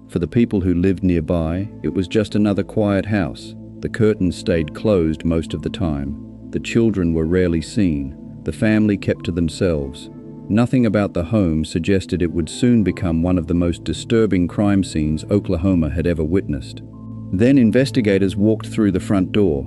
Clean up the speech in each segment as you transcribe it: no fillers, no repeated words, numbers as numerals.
For the people who lived nearby, it was just another quiet house. The curtains stayed closed most of the time. The children were rarely seen. The family kept to themselves. Nothing about the home suggested it would soon become one of the most disturbing crime scenes Oklahoma had ever witnessed. Then investigators walked through the front door.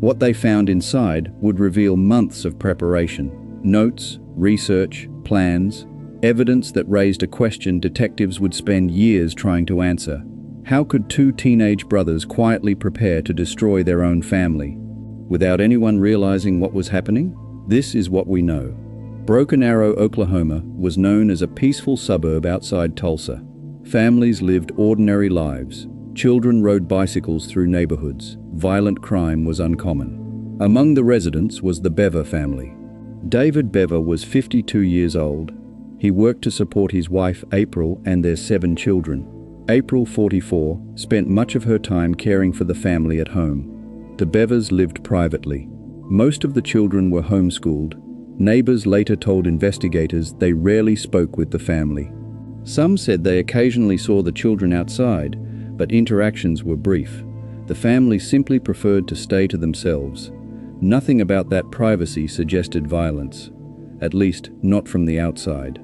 What they found inside would reveal months of preparation. Notes, research, plans, evidence that raised a question detectives would spend years trying to answer. How could two teenage brothers quietly prepare to destroy their own family without anyone realizing what was happening? This is what we know. Broken Arrow, Oklahoma was known as a peaceful suburb outside Tulsa. Families lived ordinary lives. Children rode bicycles through neighborhoods. Violent crime was uncommon. Among the residents was the Bever family. David Bever was 52 years old. He worked to support his wife April and their 7 children. April, 44, spent much of her time caring for the family at home. The Bevers lived privately. Most of the children were homeschooled. Neighbors later told investigators they rarely spoke with the family. Some said they occasionally saw the children outside, but interactions were brief. The family simply preferred to stay to themselves. Nothing about that privacy suggested violence, at least not from the outside.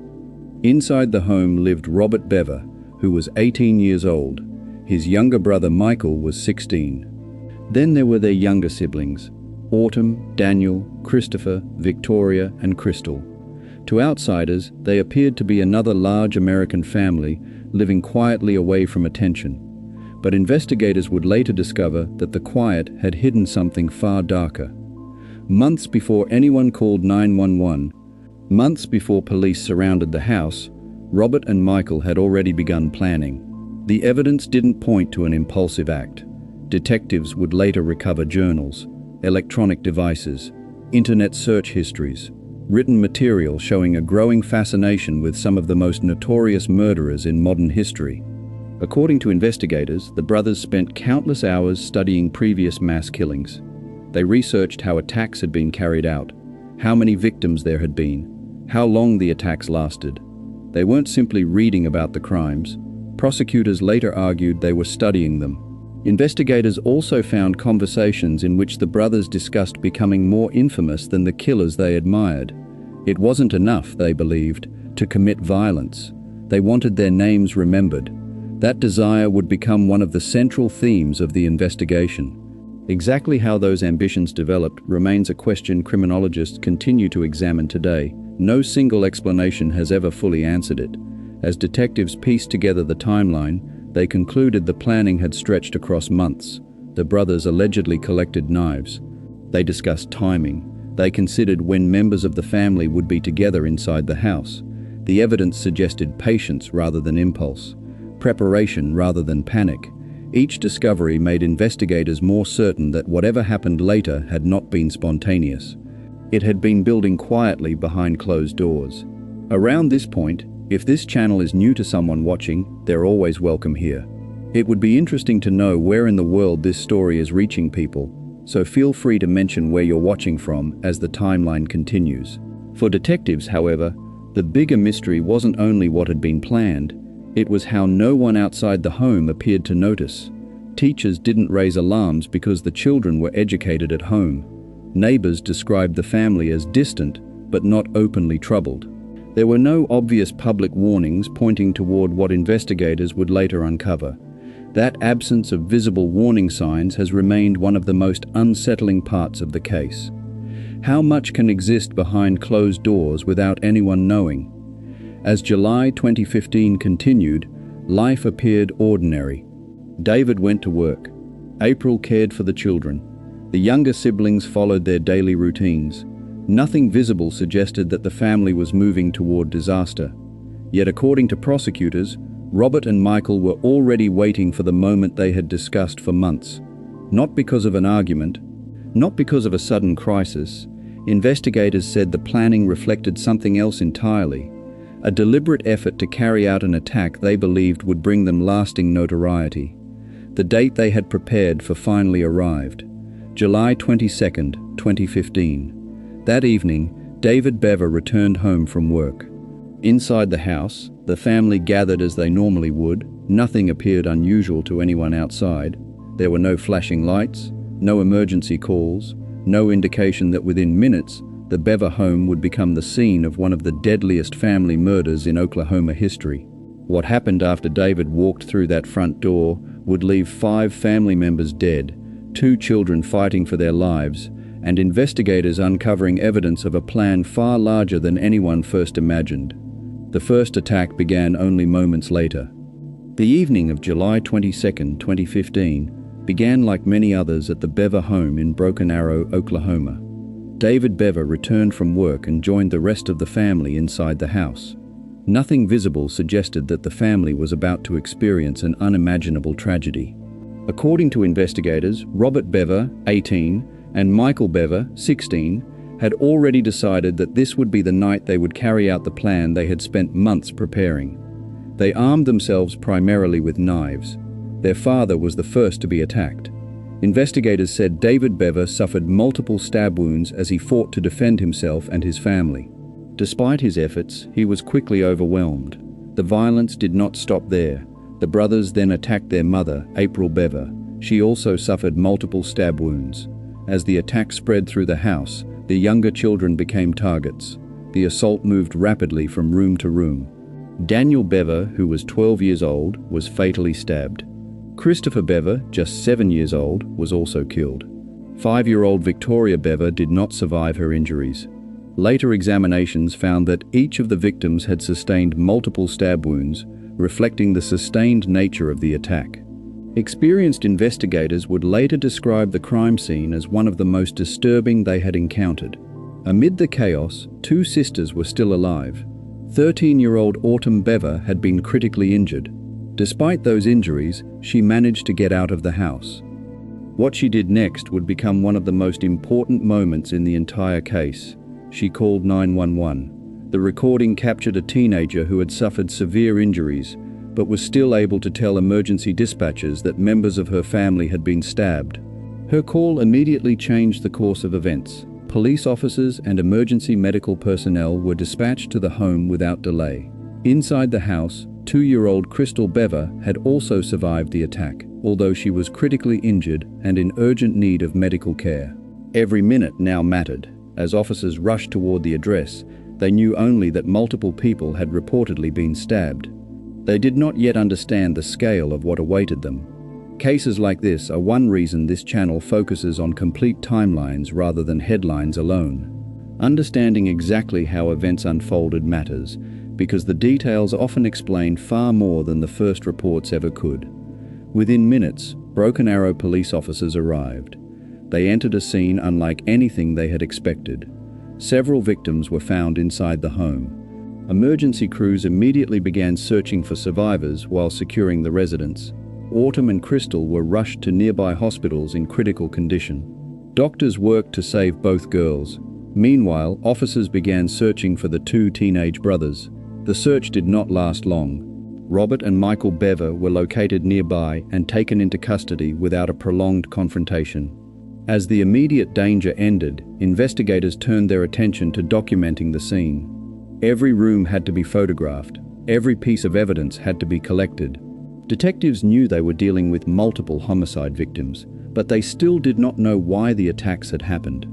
Inside the home lived Robert Bever, who was 18 years old. His younger brother Michael was 16. Then there were their younger siblings, Autumn, Daniel, Christopher, Victoria, and Crystal. To outsiders, they appeared to be another large American family living quietly away from attention. But investigators would later discover that the quiet had hidden something far darker. Months before anyone called 911, months before police surrounded the house, Robert and Michael had already begun planning. The evidence didn't point to an impulsive act. Detectives would later recover journals, electronic devices, internet search histories, written material showing a growing fascination with some of the most notorious murderers in modern history. According to investigators, the brothers spent countless hours studying previous mass killings. They researched how attacks had been carried out, how many victims there had been, how long the attacks lasted. They weren't simply reading about the crimes. Prosecutors later argued they were studying them. Investigators also found conversations in which the brothers discussed becoming more infamous than the killers they admired. It wasn't enough, they believed, to commit violence. They wanted their names remembered. That desire would become one of the central themes of the investigation. Exactly how those ambitions developed remains a question criminologists continue to examine today. No single explanation has ever fully answered it. As detectives pieced together the timeline, they concluded the planning had stretched across months. The brothers allegedly collected knives. They discussed timing. They considered when members of the family would be together inside the house. The evidence suggested patience rather than impulse, preparation rather than panic. Each discovery made investigators more certain that whatever happened later had not been spontaneous. It had been building quietly behind closed doors. Around this point, if this channel is new to someone watching, they're always welcome here. It would be interesting to know where in the world this story is reaching people, so feel free to mention where you're watching from as the timeline continues. For detectives, however, the bigger mystery wasn't only what had been planned, it was how no one outside the home appeared to notice. Teachers didn't raise alarms because the children were educated at home. Neighbors described the family as distant, but not openly troubled. There were no obvious public warnings pointing toward what investigators would later uncover. That absence of visible warning signs has remained one of the most unsettling parts of the case. How much can exist behind closed doors without anyone knowing? As July 2015 continued, life appeared ordinary. David went to work. April cared for the children. The younger siblings followed their daily routines. Nothing visible suggested that the family was moving toward disaster. Yet according to prosecutors, Robert and Michael were already waiting for the moment they had discussed for months. Not because of an argument, not because of a sudden crisis. Investigators said the planning reflected something else entirely. A deliberate effort to carry out an attack they believed would bring them lasting notoriety. The date they had prepared for finally arrived. July 22, 2015. That evening, David Bever returned home from work. Inside the house, the family gathered as they normally would. Nothing appeared unusual to anyone outside. There were no flashing lights, no emergency calls, no indication that within minutes, the Bever home would become the scene of one of the deadliest family murders in Oklahoma history. What happened after David walked through that front door would leave 5 family members dead, 2 children fighting for their lives, and investigators uncovering evidence of a plan far larger than anyone first imagined. The first attack began only moments later. The evening of July 22, 2015, began like many others at the Bever home in Broken Arrow, Oklahoma. David Bever returned from work and joined the rest of the family inside the house. Nothing visible suggested that the family was about to experience an unimaginable tragedy. According to investigators, Robert Bever, 18, and Michael Bever, 16, had already decided that this would be the night they would carry out the plan they had spent months preparing. They armed themselves primarily with knives. Their father was the first to be attacked. Investigators said David Bever suffered multiple stab wounds as he fought to defend himself and his family. Despite his efforts, he was quickly overwhelmed. The violence did not stop there. The brothers then attacked their mother, April Bever. She also suffered multiple stab wounds. As the attack spread through the house, the younger children became targets. The assault moved rapidly from room to room. Daniel Bever, who was 12 years old, was fatally stabbed. Christopher Bever, just 7 years old, was also killed. 5-year-old Victoria Bever did not survive her injuries. Later examinations found that each of the victims had sustained multiple stab wounds, reflecting the sustained nature of the attack. Experienced investigators would later describe the crime scene as one of the most disturbing they had encountered. Amid the chaos, 2 sisters were still alive. 13-year-old Autumn Bever had been critically injured. Despite those injuries, she managed to get out of the house. What she did next would become one of the most important moments in the entire case. She called 911. The recording captured a teenager who had suffered severe injuries, but was still able to tell emergency dispatchers that members of her family had been stabbed. Her call immediately changed the course of events. Police officers and emergency medical personnel were dispatched to the home without delay. Inside the house, 2-year-old Crystal Bever had also survived the attack, although she was critically injured and in urgent need of medical care. Every minute now mattered. As officers rushed toward the address, they knew only that multiple people had reportedly been stabbed. They did not yet understand the scale of what awaited them. Cases like this are one reason this channel focuses on complete timelines rather than headlines alone. Understanding exactly how events unfolded matters, because the details often explain far more than the first reports ever could. Within minutes, Broken Arrow police officers arrived. They entered a scene unlike anything they had expected. Several victims were found inside the home. Emergency crews immediately began searching for survivors while securing the residence. Autumn and Crystal were rushed to nearby hospitals in critical condition. Doctors worked to save both girls. Meanwhile, officers began searching for the 2 teenage brothers. The search did not last long. Robert and Michael Bever were located nearby and taken into custody without a prolonged confrontation. As the immediate danger ended, investigators turned their attention to documenting the scene. Every room had to be photographed. Every piece of evidence had to be collected. Detectives knew they were dealing with multiple homicide victims, but they still did not know why the attacks had happened.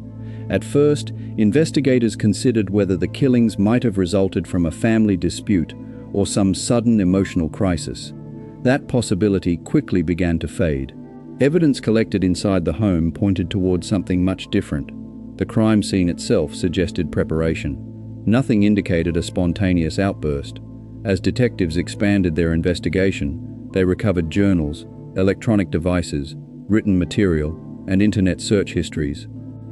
At first, investigators considered whether the killings might have resulted from a family dispute or some sudden emotional crisis. That possibility quickly began to fade. Evidence collected inside the home pointed towards something much different. The crime scene itself suggested preparation. Nothing indicated a spontaneous outburst. As detectives expanded their investigation, they recovered journals, electronic devices, written material, and internet search histories.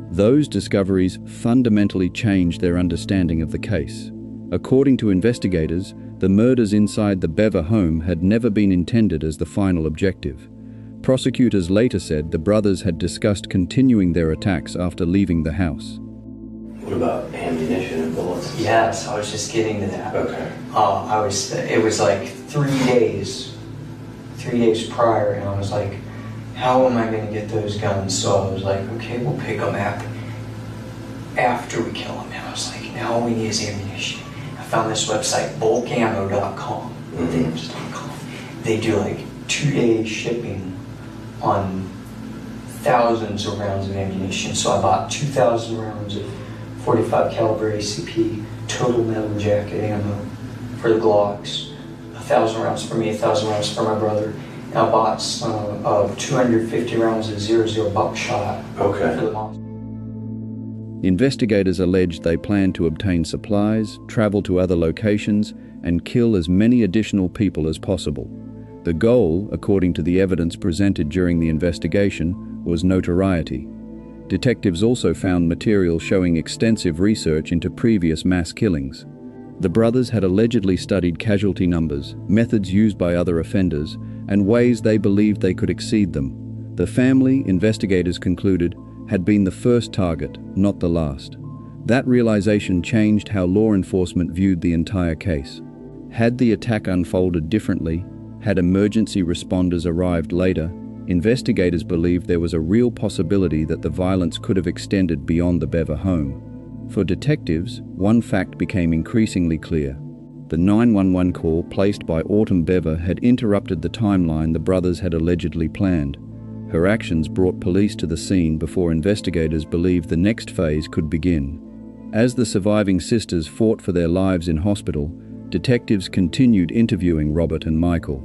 Those discoveries fundamentally changed their understanding of the case. According to investigators, the murders inside the Bever home had never been intended as the final objective. Prosecutors later said the brothers had discussed continuing their attacks after leaving the house. What about ammunition and bullets? Yes, I was just getting to that. Okay. It was like 3 days prior, and I was like, how am I going to get those guns? So I was like, okay, we'll pick them after we kill them. And I was like, now all we need is ammunition. I found this website, bulkammo.com. they do like 2-day shipping on thousands of rounds of ammunition. So I bought 2,000 rounds of 45 caliber ACP total metal jacket ammo for the Glocks. 1,000 rounds for me, 1,000 rounds for my brother. And I bought some of 250 rounds of 00 buckshot for the mom. Investigators alleged they planned to obtain supplies, travel to other locations, and kill as many additional people as possible. The goal, according to the evidence presented during the investigation, was notoriety. Detectives also found material showing extensive research into previous mass killings. The brothers had allegedly studied casualty numbers, methods used by other offenders, and ways they believed they could exceed them. The family, investigators concluded, had been the first target, not the last. That realization changed how law enforcement viewed the entire case. Had the attack unfolded differently, had emergency responders arrived later, investigators believed there was a real possibility that the violence could have extended beyond the Bever home. For detectives, one fact became increasingly clear. The 911 call placed by Autumn Bever had interrupted the timeline the brothers had allegedly planned. Her actions brought police to the scene before investigators believed the next phase could begin. As the surviving sisters fought for their lives in hospital, detectives continued interviewing Robert and Michael.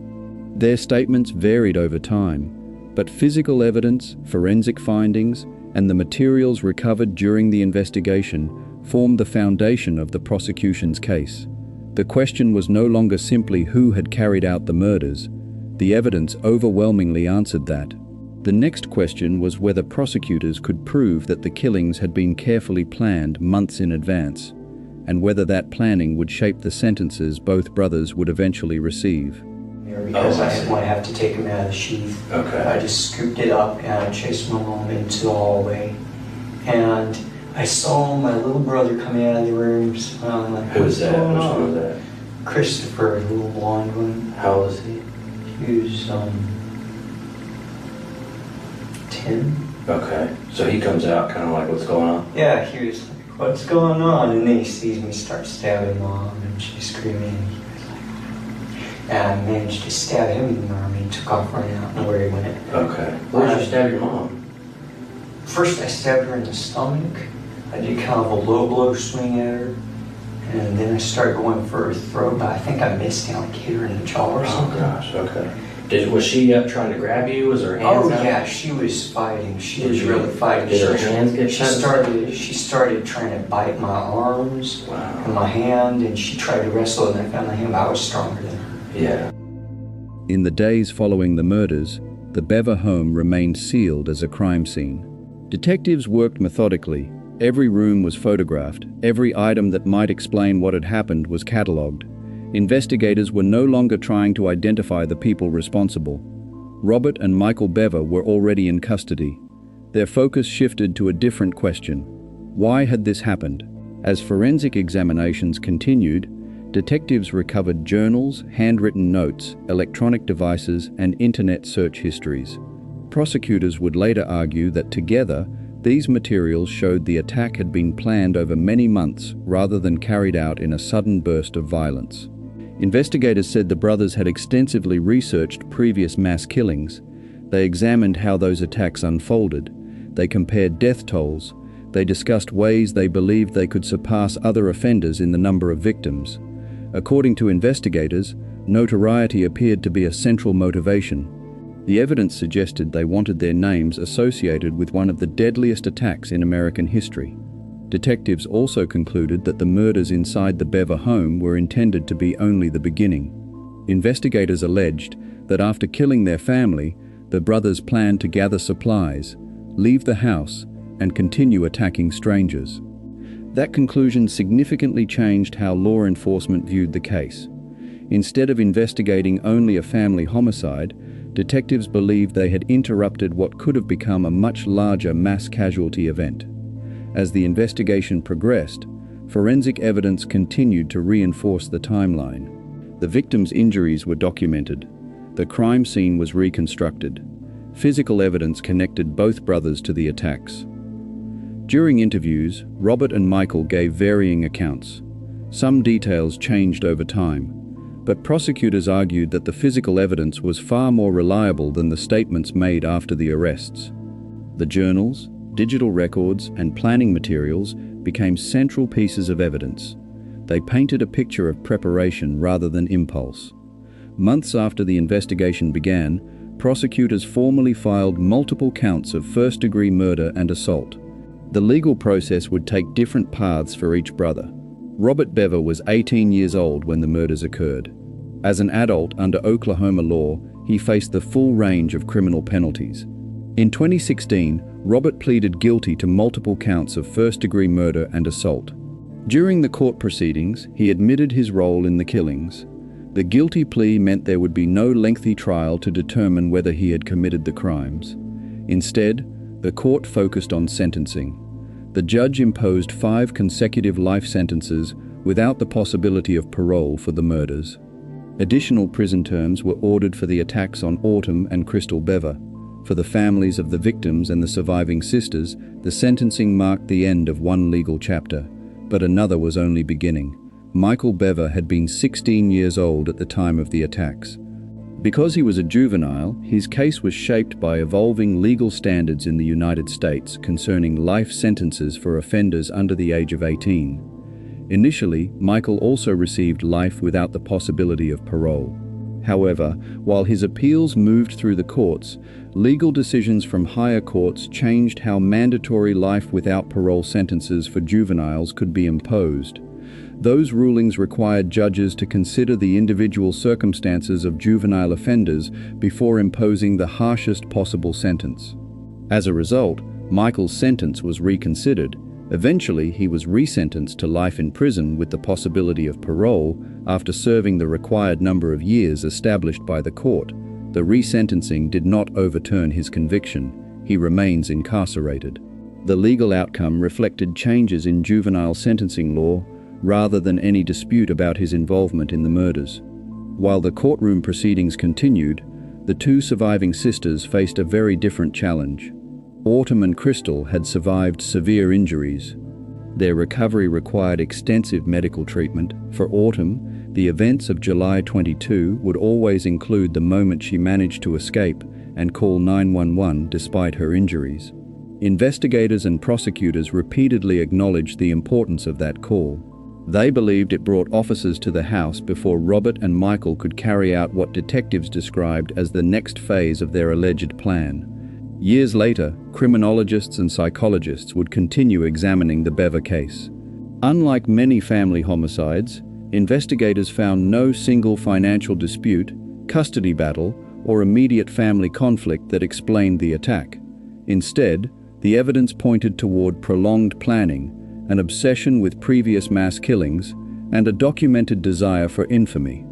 Their statements varied over time, but physical evidence, forensic findings, and the materials recovered during the investigation formed the foundation of the prosecution's case. The question was no longer simply who had carried out the murders. The evidence overwhelmingly answered that. The next question was whether prosecutors could prove that the killings had been carefully planned months in advance, and whether that planning would shape the sentences both brothers would eventually receive. Because I didn't want to have to take him out of the sheath. I just scooped it up and chased my mom into the hallway. And I saw my little brother coming out of the rooms. I'm like, Who was that? Which one was that? Christopher, the little blonde one. How old is he? He was 10. Okay. So he comes out kind of like, what's going on? Yeah, he was like, what's going on? And then he sees me start stabbing mom, and she's screaming. And I managed to stab him in the arm, and he took off running. I don't know where he went. Okay. Where did you stab your mom? First I stabbed her in the stomach. I did kind of a low blow swing at her. And then I started going for her throat, but I think I missed and like hit her in the jaw or something. Oh gosh, okay. Was she up trying to grab you? Was her hands out? Yeah, she was fighting. She was really fighting. Did her hands get She started trying to bite my arms and my hand, and she tried to wrestle, and I found my hand, but I was stronger than her. Yeah. In the days following the murders, the Bever home remained sealed as a crime scene. Detectives worked methodically. Every room was photographed. Every item that might explain what had happened was catalogued. Investigators were no longer trying to identify the people responsible. Robert and Michael Bever were already in custody. Their focus shifted to a different question. Why had this happened? As forensic examinations continued, detectives recovered journals, handwritten notes, electronic devices, and internet search histories. Prosecutors would later argue that together, these materials showed the attack had been planned over many months rather than carried out in a sudden burst of violence. Investigators said the brothers had extensively researched previous mass killings. They examined how those attacks unfolded. They compared death tolls. They discussed ways they believed they could surpass other offenders in the number of victims. According to investigators, notoriety appeared to be a central motivation. The evidence suggested they wanted their names associated with one of the deadliest attacks in American history. Detectives also concluded that the murders inside the Bever home were intended to be only the beginning. Investigators alleged that after killing their family, the brothers planned to gather supplies, leave the house, and continue attacking strangers. That conclusion significantly changed how law enforcement viewed the case. Instead of investigating only a family homicide, detectives believed they had interrupted what could have become a much larger mass casualty event. As the investigation progressed, forensic evidence continued to reinforce the timeline. The victims' injuries were documented. The crime scene was reconstructed. Physical evidence connected both brothers to the attacks. During interviews, Robert and Michael gave varying accounts. Some details changed over time. but prosecutors argued that the physical evidence was far more reliable than the statements made after the arrests. The journals, digital records, and planning materials became central pieces of evidence. They painted a picture of preparation rather than impulse. Months after the investigation began, prosecutors formally filed multiple counts of first-degree murder and assault. The legal process would take different paths for each brother. Robert Bever was 18 years old when the murders occurred. As an adult under Oklahoma law, he faced the full range of criminal penalties. In 2016, Robert pleaded guilty to multiple counts of first-degree murder and assault. During the court proceedings, he admitted his role in the killings. The guilty plea meant there would be no lengthy trial to determine whether he had committed the crimes. Instead, the court focused on sentencing. The judge imposed 5 consecutive life sentences without the possibility of parole for the murders. Additional prison terms were ordered for the attacks on Autumn and Crystal Bever. For the families of the victims and the surviving sisters, the sentencing marked the end of one legal chapter, but another was only beginning. Michael Bever had been 16 years old at the time of the attacks. Because he was a juvenile, his case was shaped by evolving legal standards in the United States concerning life sentences for offenders under the age of 18. Initially, Michael also received life without the possibility of parole. However, while his appeals moved through the courts, legal decisions from higher courts changed how mandatory life without parole sentences for juveniles could be imposed. Those rulings required judges to consider the individual circumstances of juvenile offenders before imposing the harshest possible sentence. As a result, Michael's sentence was reconsidered. Eventually, he was resentenced to life in prison with the possibility of parole after serving the required number of years established by the court. The resentencing did not overturn his conviction. He remains incarcerated. The legal outcome reflected changes in juvenile sentencing law rather than any dispute about his involvement in the murders. While the courtroom proceedings continued, the 2 surviving sisters faced a very different challenge. Autumn and Crystal had survived severe injuries. Their recovery required extensive medical treatment. For Autumn, the events of July 22 would always include the moment she managed to escape and call 911 despite her injuries. Investigators and prosecutors repeatedly acknowledged the importance of that call. They believed it brought officers to the house before Robert and Michael could carry out what detectives described as the next phase of their alleged plan. Years later, criminologists and psychologists would continue examining the Bever case. Unlike many family homicides, investigators found no single financial dispute, custody battle, or immediate family conflict that explained the attack. Instead, the evidence pointed toward prolonged planning, an obsession with previous mass killings, and a documented desire for infamy.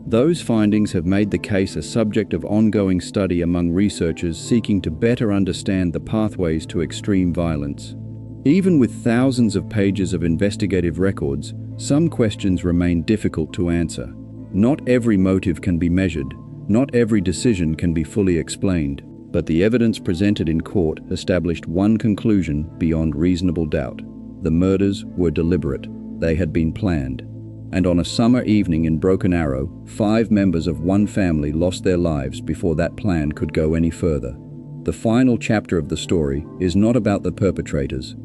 Those findings have made the case a subject of ongoing study among researchers seeking to better understand the pathways to extreme violence. Even with thousands of pages of investigative records, some questions remain difficult to answer. Not every motive can be measured, not every decision can be fully explained, but the evidence presented in court established one conclusion beyond reasonable doubt. The murders were deliberate. They had been planned. And on a summer evening in Broken Arrow, 5 members of one family lost their lives before that plan could go any further. The final chapter of the story is not about the perpetrators.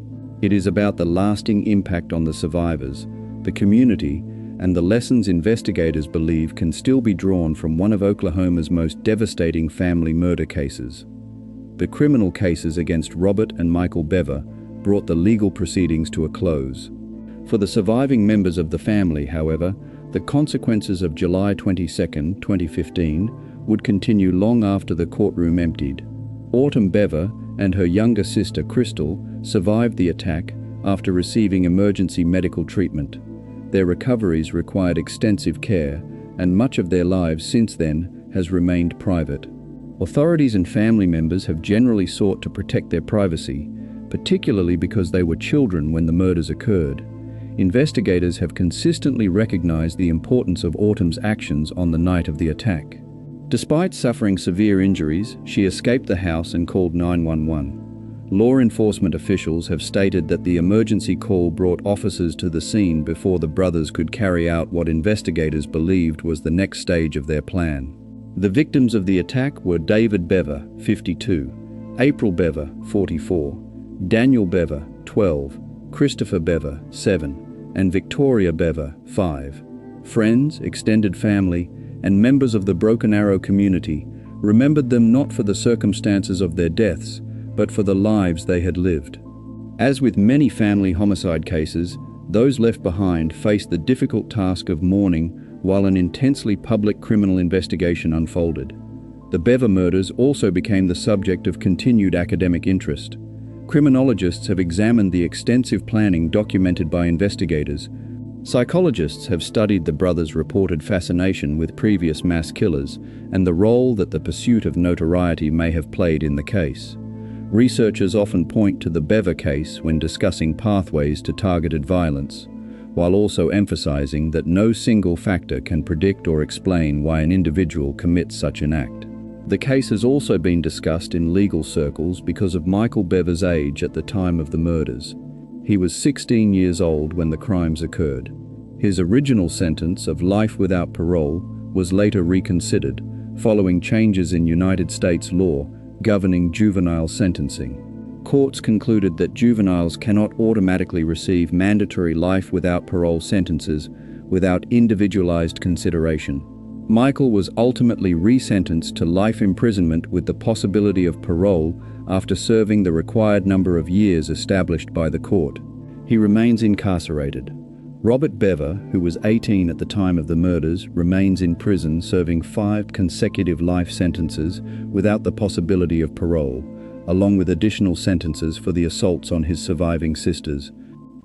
It is about the lasting impact on the survivors, the community, and the lessons investigators believe can still be drawn from one of Oklahoma's most devastating family murder cases. The criminal cases against Robert and Michael Bever brought the legal proceedings to a close. For the surviving members of the family, however, the consequences of July 22, 2015 would continue long after the courtroom emptied. Autumn Bever and her younger sister Crystal survived the attack after receiving emergency medical treatment. Their recoveries required extensive care, and much of their lives since then has remained private. Authorities and family members have generally sought to protect their privacy, particularly because they were children when the murders occurred. Investigators have consistently recognized the importance of Autumn's actions on the night of the attack. Despite suffering severe injuries, she escaped the house and called 911. Law enforcement officials have stated that the emergency call brought officers to the scene before the brothers could carry out what investigators believed was the next stage of their plan. The victims of the attack were David Bever, 52, April Bever, 44, Daniel Bever, 12, Christopher Bever, 7, and Victoria Bever, 5. Friends, extended family, and members of the Broken Arrow community remembered them not for the circumstances of their deaths, but for the lives they had lived. As with many family homicide cases, those left behind faced the difficult task of mourning while an intensely public criminal investigation unfolded. The Bever murders also became the subject of continued academic interest. Criminologists have examined the extensive planning documented by investigators. Psychologists have studied the brothers' reported fascination with previous mass killers and the role that the pursuit of notoriety may have played in the case. Researchers often point to the Bever case when discussing pathways to targeted violence, while also emphasizing that no single factor can predict or explain why an individual commits such an act. The case has also been discussed in legal circles because of Michael Bever's age at the time of the murders. He was 16 years old when the crimes occurred. His original sentence of life without parole was later reconsidered, following changes in United States law governing juvenile sentencing. Courts concluded that juveniles cannot automatically receive mandatory life without parole sentences without individualized consideration. Michael was ultimately resentenced to life imprisonment with the possibility of parole after serving the required number of years established by the court. He remains incarcerated. Robert Bever, who was 18 at the time of the murders, remains in prison serving 5 consecutive life sentences without the possibility of parole, along with additional sentences for the assaults on his surviving sisters.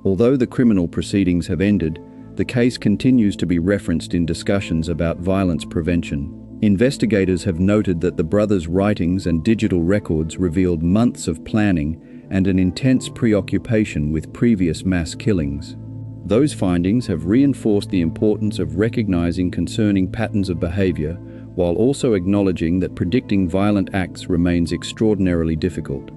Although the criminal proceedings have ended, the case continues to be referenced in discussions about violence prevention. Investigators have noted that the brothers' writings and digital records revealed months of planning and an intense preoccupation with previous mass killings. Those findings have reinforced the importance of recognizing concerning patterns of behavior, while also acknowledging that predicting violent acts remains extraordinarily difficult.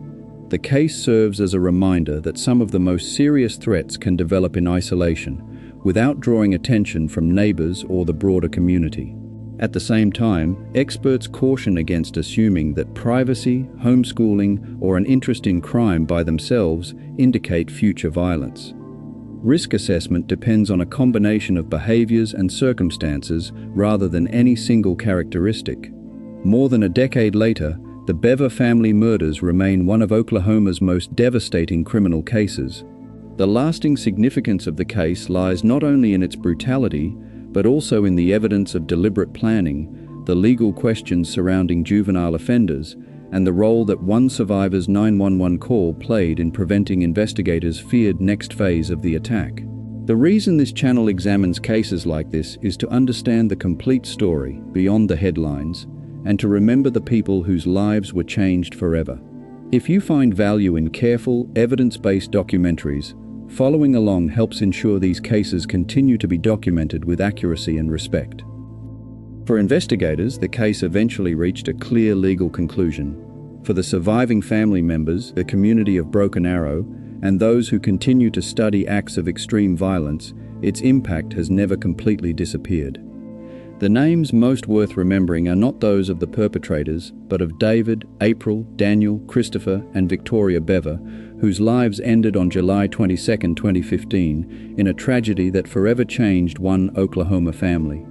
The case serves as a reminder that some of the most serious threats can develop in isolation, without drawing attention from neighbors or the broader community. At the same time, experts caution against assuming that privacy, homeschooling, or an interest in crime by themselves indicate future violence. Risk assessment depends on a combination of behaviors and circumstances rather than any single characteristic. More than a decade later, the Bever family murders remain one of Oklahoma's most devastating criminal cases. The lasting significance of the case lies not only in its brutality, but also in the evidence of deliberate planning, the legal questions surrounding juvenile offenders, and the role that one survivor's 911 call played in preventing investigators' feared next phase of the attack. The reason this channel examines cases like this is to understand the complete story beyond the headlines and to remember the people whose lives were changed forever. If you find value in careful, evidence-based documentaries, following along helps ensure these cases continue to be documented with accuracy and respect. For investigators, the case eventually reached a clear legal conclusion. For the surviving family members, the community of Broken Arrow, and those who continue to study acts of extreme violence, its impact has never completely disappeared. The names most worth remembering are not those of the perpetrators, but of David, April, Daniel, Christopher, and Victoria Bever, whose lives ended on July 22, 2015, in a tragedy that forever changed one Oklahoma family.